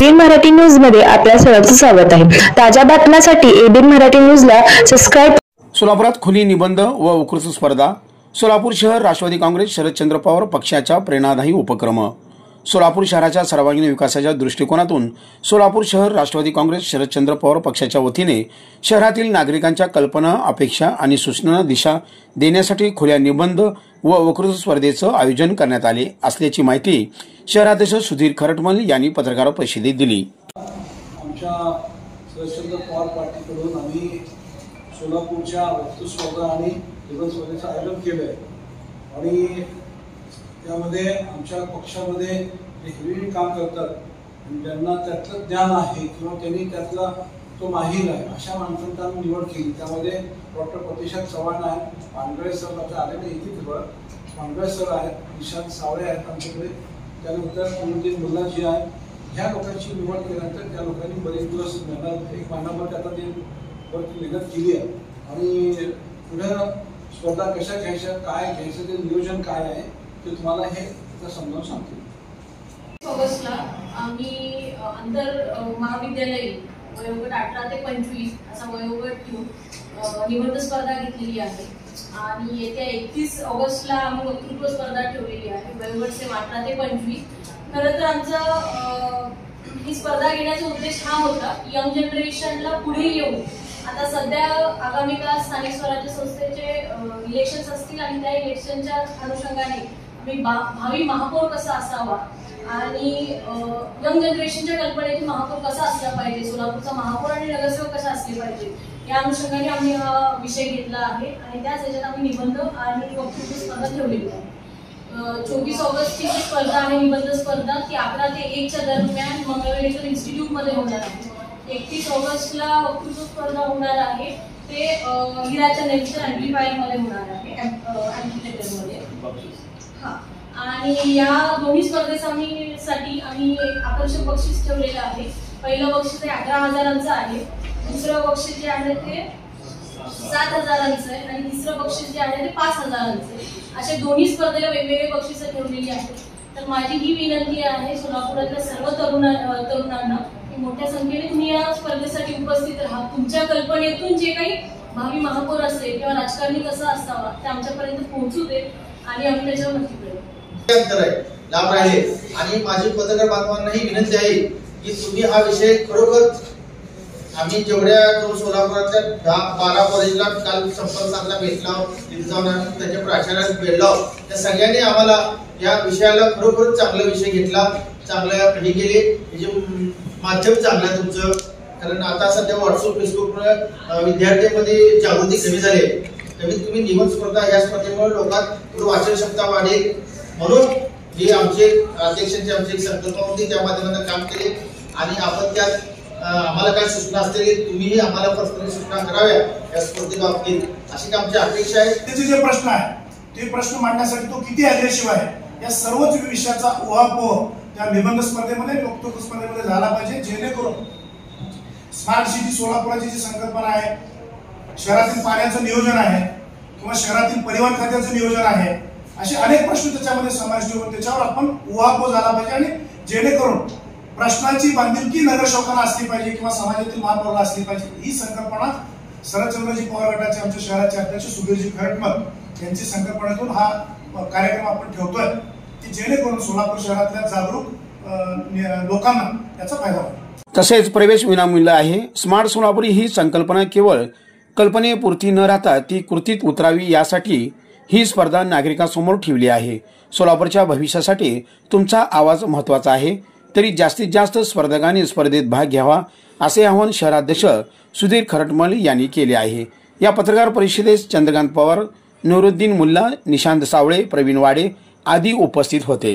ABN Marathi news मध्ये आपल्या सर्वांचं स्वागत आहे। ताज्या बातम्यांसाठी एबीएन मराठी न्यूजला सबस्क्राइब। सोलापुरात खुली निबंध व वक्तृत्व स्पर्धा। सोलापूर शहर राष्ट्रवादी काँग्रेस शरदचंद्र पवार पक्षाचा प्रेरणादायी उपक्रम। सोलापूर शहराच्या सर्वांगीण विकासाच्या दृष्टिकोनातून सोलापूर शहर राष्ट्रवादी काँग्रेस शरदचंद्र पवार पक्षाच्या वतीने शहरातील नागरिकांच्या कल्पना, अपेक्षा आणि सूचनांना दिशा देण्यासाठी खुल्या निबंध व वक्तृत्व स्पर्धेचं आयोजन करण्यात आले असल्याची माहिती शहराध्यक्ष सुधीर खरटमल यांनी पत्रकार परिषदेत दिली। आमच्या शरदचंद्र पवार पार्टीकडून आम्ही सोलापूरच्या वक्तृत्व स्पर्धा आणि निबंध स्पर्धेचं आयोजन केलंय आणि त्यामध्ये आमच्या पक्षामध्ये जे हिरिरी काम करतात आणि ज्यांना त्यातलं ज्ञान आहे किंवा त्यांनी त्यातला तो माहीर आहे अशा माणसांची आम्ही निवड केली। त्यामध्ये डॉक्टर प्रतिष्ठा चव्हाण आहेत, पांढरे सर आता आले नाही इथे खबर, पांढरे सर आहेत, निशांत सावळे आहेत आमच्याकडे, त्यानंतर अनुदीन मुल्लाजी आहे। ह्या लोकांची निवड केल्यानंतर त्या लोकांनी बरेच दिवस मेहनत, एक महिनाभर आता ते वरती मेहनत केली आहे आणि पुढे स्पर्धा कशा घ्यायच्या, काय घ्यायचं, ते नियोजन काय आहे ते तुम्हाला हे समजावून सांगतो। ऑगस्टला आम्ही आंतर महाविद्यालयीन वयोगट 18 ते 25 असा वयोगट ठेवून निबंध स्पर्धा घेतलेली आहे आणि येत्या 31 ऑगस्टला आम्ही वक्तृत्व स्पर्धा ठेवलेली आहे वयोगट सेम 18 ते 25। खरं तर आमचा ही स्पर्धा घेण्याचा उद्देश हा होता यंग जनरेशनला पुढे येऊन आता सध्या आगामी काळात स्थानिक स्वराज्य संस्थेचे इलेक्शन्स असतील आणि त्या इलेक्शनच्या अनुषंगाने भावी महापौर कसा असावा आणि यंग जनरेशनच्या कल्पनेतून महापौर कसा असला पाहिजे, सोलापूरचा महापौर आणि नगरसेवक कसा असले पाहिजे या अनुषंगाने आम्ही हा विषय घेतला आहे आणि त्याच याच्यात आम्ही निबंध आणि वक्तृत्व स्पर्धा ठेवलेली आहे। 24 ऑगस्टची जी स्पर्धा आहे निबंध स्पर्धा ती 11 ते 1च्या दरम्यान मंगळवेढेश्वर इन्स्टिट्यूट मध्ये होणार आहे। 31 ऑगस्टला वक्तृत्व स्पर्धा होणार आहे ते हिराच्या नेचर अँप्लिफायर मध्ये होणार आहे, अँप्लिफायर मध्ये। हा, आणि या दोन्ही स्पर्धेसाठी आम्ही एक आकर्षक बक्षीस ठेवलेलं आहे। पहिलं बक्षीस 11,000चं आहे, दुसरं बक्षीस जे आहे ते 7,000चं आहे आणि तिसरं बक्षीस जे आहे ते 5,000चं आहे। अशा दोन्ही स्पर्धेला वेगवेगळे बक्षीस ठेवलेली आहेत। तर माझी ही विनंती आहे सोलापुरातल्या सर्व तरुणांना की मोठ्या संख्येने तुम्ही या स्पर्धेसाठी उपस्थित राहा। तुमच्या कल्पनेतून जे काही भावी महापौर असेल किंवा राजकारणी कसा असावा ते आमच्यापर्यंत पोहोचू दे आणि आम्ही त्याच्यावर नक्की लाभ राहिले। आणि माझी पत्रकार बांधवांनाही विनंती आहे की तुम्ही हा विषय खरोखर आम्ही जेवढ्या सोलापुरातल्या 10-12 कॉलेजला काल संपर्क साधला, भेटला, तिथे जाऊन त्याच्या प्राचार्याला भेटलो, त्या सगळ्यांनी आम्हाला या विषयाला खरोखर चांगला विषय घेतला, चांगलं हे केले, म्हणजे माध्यम चांगलं आहे तुमचं। कारण आता सध्या व्हॉट्सअप, फेसबुकमुळे विद्यार्थ्यांमध्ये जागृती कमी झाली, कमीत कमी निबंध स्पर्धा या स्पर्धेमुळे लोकांत वाचन क्षमता वाढेल म्हणून हे आमचे अध्यक्षांची आमची एक संकल्पना होती, त्या माध्यमातून काम केले आणि आपण त्यात आम्हाला काय सूचना असतील तुम्हीही आम्हाला पर्सनली सूचना कराव्या या स्पर्धेबाबतीत अशी आमची अपेक्षा आहे। त्याचे जे प्रश्न आहे ते प्रश्न मांडण्यासाठी तो किती अग्रेसिव्ह आहे या सर्वच विषयाचा उहापोह त्या निबंध स्पर्धेमध्ये, वक्तृत्व स्पर्धेमध्ये झाला पाहिजे, जेणेकरून स्मार्ट सिटी सोलापुराची जी संकल्पना आहे, शहरातील पाण्याचं नियोजन आहे किंवा शहरातील परिवहन खात्याचं नियोजन आहे, असे अनेक प्रश्न त्याच्यामध्ये समाविष्ट होऊन त्याच्यावर आपण उहापोह झाला पाहिजे आणि जेणेकरून प्रश्नाची बांधिलकी नगरसेवकांना असली पाहिजे किंवा समाजातील महापौराला असली पाहिजे। ही संकल्पना शरदचंद्रजी पवार गटाचे आमच्या शहराचे अध्यक्ष सुधीरजी खरटमल यांची संकल्पनेतून हा कार्यक्रम आपण ठेवतोय की जेणेकरून सोलापूर शहरातल्या जागरूक लोकांना याचा फायदा होईल। तसेच प्रवेश विनामूल्य आहे। स्मार्ट सोलापुरी ही संकल्पना केवळ कल्पनेपुरती न राहता ती कृतीत उतरावी यासाठी ही स्पर्धा नागरिकांसमोर ठेवली आहे। सोलापूरच्या भविष्यासाठी तुमचा आवाज महत्त्वाचा आहे, तरी जास्तीत जास्त स्पर्धकांनी स्पर्धेत भाग घ्यावा असे आवाहन शहराध्यक्ष सुधीर खरटमल यांनी केले आहे। या पत्रकार परिषदेत चंद्रकांत पवार, नुरुद्दीन मुल्ला, निशांत सावळे, प्रवीण वाडे आदी उपस्थित होते।